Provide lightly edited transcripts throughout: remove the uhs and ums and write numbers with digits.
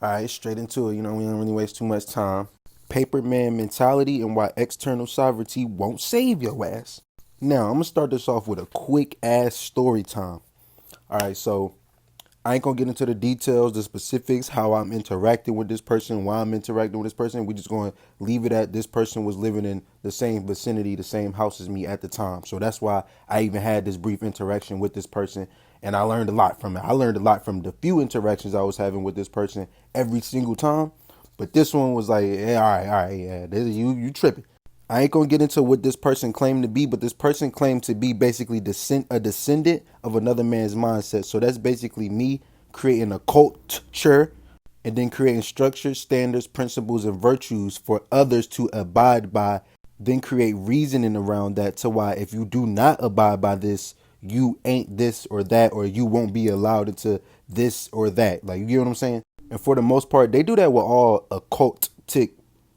All right, straight into it. We don't really waste too much time. Paperman mentality and why external sovereignty won't save your ass. Now, I'm gonna start this off with a quick ass story time. All right, so I ain't gonna get into the details, the specifics, how I'm interacting with this person, why I'm interacting with this person. We just gonna leave it at this person was living in the same vicinity, the same house as me at the time. So that's why I even had this brief interaction with this person, and I learned a lot from it. I learned a lot from the few interactions I was having with this person every single time. But this one was like, yeah, all right, yeah, this is you tripping. I ain't gonna get into what this person claimed to be, but this person claimed to be basically a descendant of another man's mindset. So that's basically me creating a culture and then creating structures, standards, principles, and virtues for others to abide by. Then create reasoning around that to why if you do not abide by this, you ain't this or that, or you won't be allowed into this or that. Like, you get what I'm saying? And for the most part, they do that with all occultic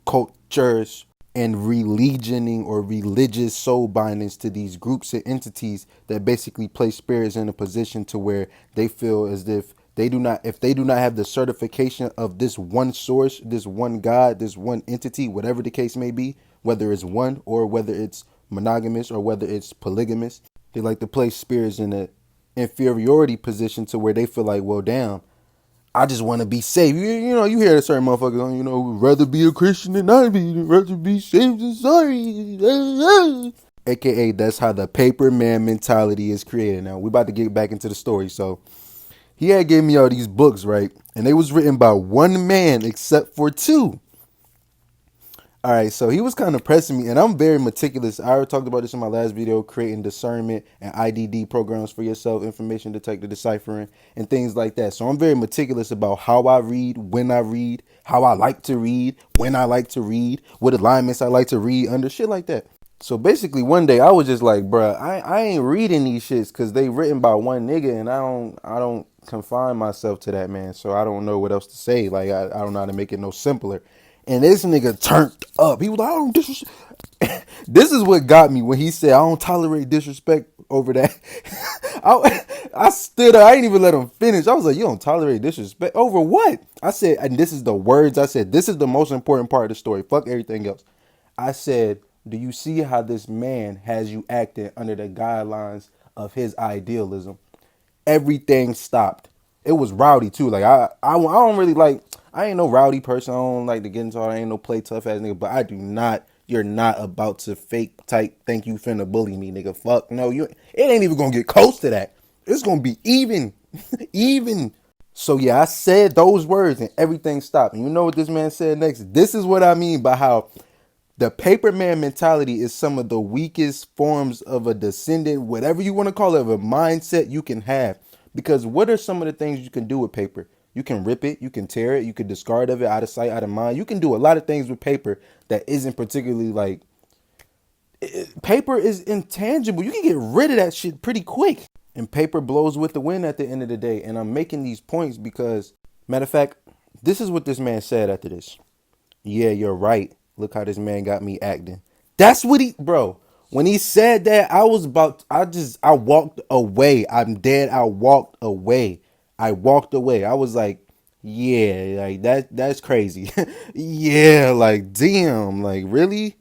cultures and religioning or religious soul bindings to these groups and entities that basically place spirits in a position to where they feel as if they do not have the certification of this one source, this one God, this one entity, whatever the case may be, whether it's one or whether it's monogamous or whether it's polygamous, they like to place spirits in a inferiority position to where they feel like, well, damn, I just want to be safe. You hear a certain motherfuckers, rather be a Christian than not be, rather be safe than sorry. AKA, that's how the paper man mentality is created. Now, we about to get back into the story. So, he had gave me all these books, right? And they was written by one man except for two. All right, so he was kind of pressing me, and I'm very meticulous. I already talked about this in my last video, creating discernment and IDD programs for yourself, information detector deciphering, and things like that. So I'm very meticulous about how I read, when I read, how I like to read, when I like to read, what alignments I like to read under, shit like that. So basically, one day I was just like, bruh, I ain't reading these shits because they written by one nigga, and I don't confine myself to that, man. So I don't know what else to say. Like I don't know how to make it no simpler. And this nigga turned up. He was like, I don't disrespect. This is what got me when he said, I don't tolerate disrespect over that. I stood up. I didn't even let him finish. I was like, you don't tolerate disrespect over what? I said, and this is the words I said. This is the most important part of the story. Fuck everything else. I said, do you see how this man has you acting under the guidelines of his idealism? Everything stopped. It was rowdy too. Like I don't really like. I ain't no rowdy person. I don't like to get into it. I ain't no play tough ass nigga. But I do not. You're not about to fake type. Think you finna bully me, nigga? Fuck no. You. It ain't even gonna get close to that. It's gonna be even, even. So yeah, I said those words and everything stopped. And you know what this man said next? This is what I mean by how the paperman mentality is some of the weakest forms of a descendant, whatever you want to call it, of a mindset you can have. Because what are some of the things you can do with paper? You can rip it, you can tear it, you can discard of it, out of sight, out of mind. You can do a lot of things with paper that isn't particularly like paper is intangible. You can get rid of that shit pretty quick. And paper blows with the wind at the end of the day. And I'm making these points because, matter of fact, this is what this man said after this. Yeah, you're right. Look how this man got me acting. That's what bro. When he said that, I walked away. I'm dead. I walked away. I walked away. I was like, yeah, like that's crazy. Yeah, like damn, like really?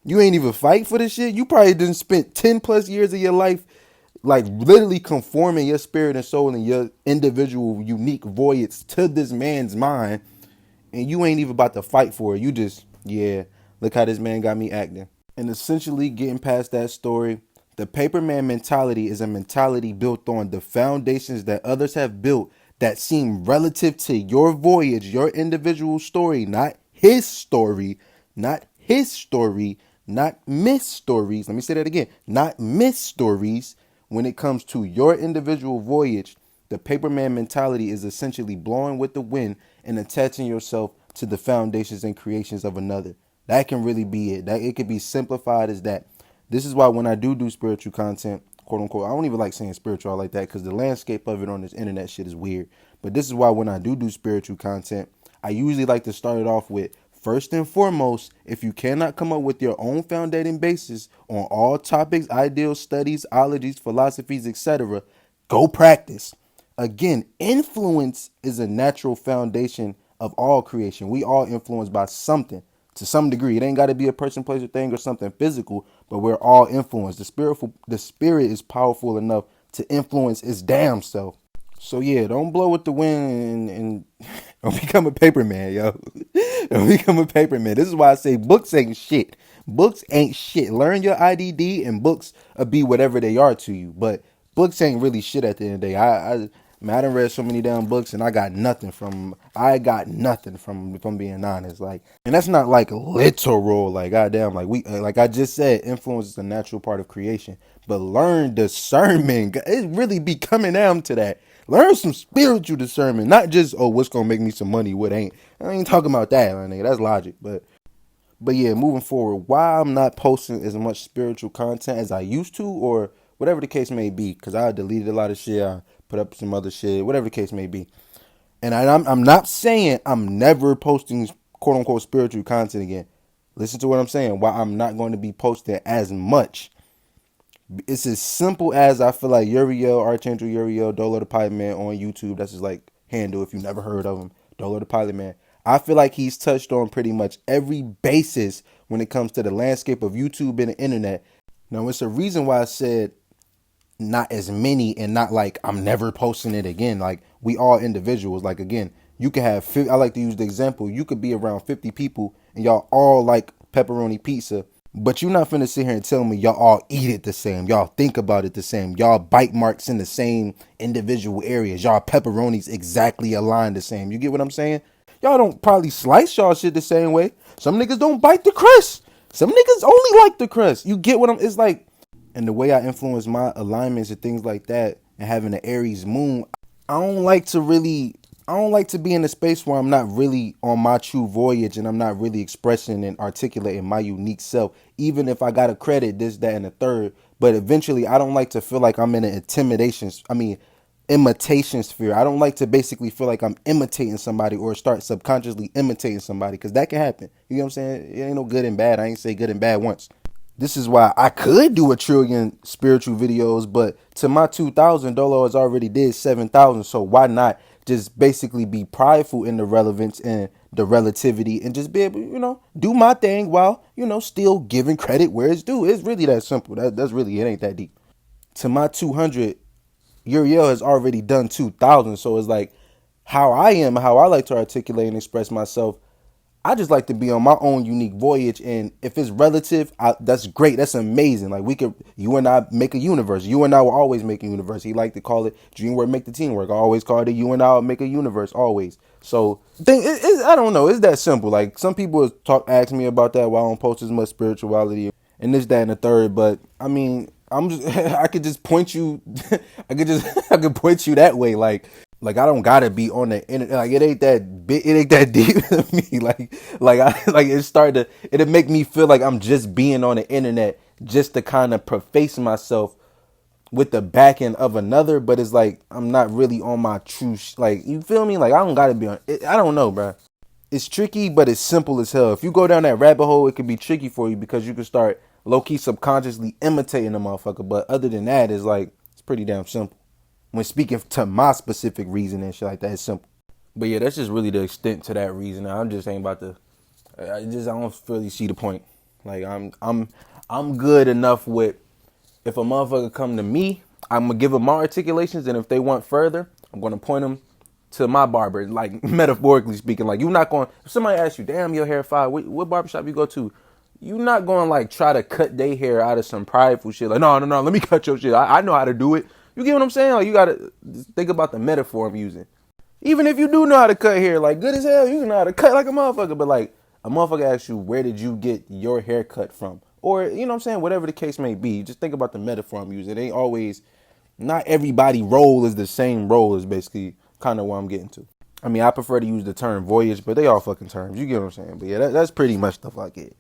You ain't even fight for this shit? You probably didn't spend 10 plus years of your life like literally conforming your spirit and soul and your individual unique voyage to this man's mind, and you ain't even about to fight for it. You just, yeah, look how this man got me acting. And essentially getting past that story, the paperman mentality is a mentality built on the foundations that others have built that seem relative to your voyage, your individual story, not his story, not his story, not miss stories. Let me say that again. Not miss stories. When it comes to your individual voyage, the paperman mentality is essentially blowing with the wind and attaching yourself to the foundations and creations of another. That can really be it. That it could be simplified as that. This is why when I do spiritual content, quote unquote, I don't even like saying spiritual like that because the landscape of it on this internet shit is weird. But this is why when I do spiritual content, I usually like to start it off with, first and foremost, if you cannot come up with your own foundating basis on all topics, ideals, studies, ologies, philosophies, etc., go practice. Again, influence is a natural foundation of all creation. We all influenced by something to some degree. It ain't got to be a person, place, or thing or something physical, but we're all influenced. The spirit is powerful enough to influence its damn self. So yeah, don't blow with the wind and don't become a paper man, yo. Don't become a paper man. This is why I say books ain't shit. Books ain't shit. Learn your IDD and books will be whatever they are to you. But books ain't really shit at the end of the day. Man, I done read so many damn books and I got nothing from if I'm being honest. Like, and that's not like literal, like goddamn, like I just said, influence is a natural part of creation. But learn discernment. It really be coming down to that. Learn some spiritual discernment, not just, oh, what's gonna make me some money, what ain't. I ain't talking about that, my nigga. That's logic. But yeah, moving forward, why I'm not posting as much spiritual content as I used to, or whatever the case may be, because I deleted a lot of shit, I put up some other shit, whatever the case may be. And I'm not saying I'm never posting quote unquote spiritual content again. Listen to what I'm saying. Why I'm not going to be posting as much. It's as simple as I feel like Uriel, Archangel Uriel, Dolo the Pilot Man on YouTube. That's his like handle if you've never heard of him. Dolo the Pilot Man. I feel like he's touched on pretty much every basis when it comes to the landscape of YouTube and the internet. Now, it's a reason why I said not as many and not like I'm never posting it again. Like, we all individuals. Like, again, you could have, I like to use the example, you could be around 50 people and y'all all like pepperoni pizza, but you're not finna sit here and tell me y'all all eat it the same. Y'all think about it the same. Y'all bite marks in the same individual areas. Y'all pepperonis exactly aligned the same. You get what I'm saying? Y'all don't probably slice y'all shit the same way. Some niggas don't bite the crust. Some niggas only like the crust. You get what it's like. And the way I influence my alignments and things like that, and having an Aries moon, I don't like to be in a space where I'm not really on my true voyage and I'm not really expressing and articulating my unique self, even if I got to credit this, that, and the third. But eventually, I don't like to feel like I'm in an imitation sphere. I don't like to basically feel like I'm imitating somebody or start subconsciously imitating somebody, because that can happen. You know what I'm saying? It ain't no good and bad. I ain't say good and bad once. This is why I could do a trillion spiritual videos, but to my 2,000, Dolo has already did 7,000. So why not just basically be prideful in the relevance and the relativity and just be able, do my thing while, still giving credit where it's due. It's really that simple. That's really, it ain't that deep. To my 200, Uriel has already done 2,000. So it's like how I like to articulate and express myself. I just like to be on my own unique voyage, and if it's relative, that's great. That's amazing. Like, you and I make a universe. You and I will always make a universe. He like to call it dream work, make the team work. I always call it you and I will make a universe, always. So, I don't know. It's that simple. Like, some people ask me about that, why I don't post as much spirituality and this, that, and the third. But I mean, I'm just I could just point you. I could point you that way. Like I don't gotta be on the internet. Like, it ain't that big. It ain't that deep to me. It'll make me feel like I'm just being on the internet just to kind of preface myself with the back end of another. But it's like I'm not really on my true. Like, you feel me? Like, I don't gotta be on it. I don't know, bro. It's tricky, but it's simple as hell. If you go down that rabbit hole, it could be tricky for you because you can start low key subconsciously imitating the motherfucker. But other than that, it's pretty damn simple. When speaking to my specific reason and shit like that, it's simple. But yeah, that's just really the extent to that reason. I'm just ain't about to. I don't really see the point. Like, I'm good enough with, if a motherfucker come to me, I'm gonna give them my articulations, and if they want further, I'm gonna point them to my barber. Like, metaphorically speaking, like, you're not going. If somebody asks you, "Damn, your hair fire. What barbershop you go to?" You're not going to like try to cut their hair out of some prideful shit. Like, no, let me cut your shit. I know how to do it. You get what I'm saying? Like, you got to think about the metaphor I'm using. Even if you do know how to cut hair, like, good as hell, you know how to cut like a motherfucker. But like, a motherfucker asks you, where did you get your haircut from? Or, you know what I'm saying? Whatever the case may be. Just think about the metaphor I'm using. It ain't always, not everybody role is the same role, is basically kind of what I'm getting to. I mean, I prefer to use the term voyage, but they all fucking terms. You get what I'm saying? But yeah, that's pretty much the fuck it.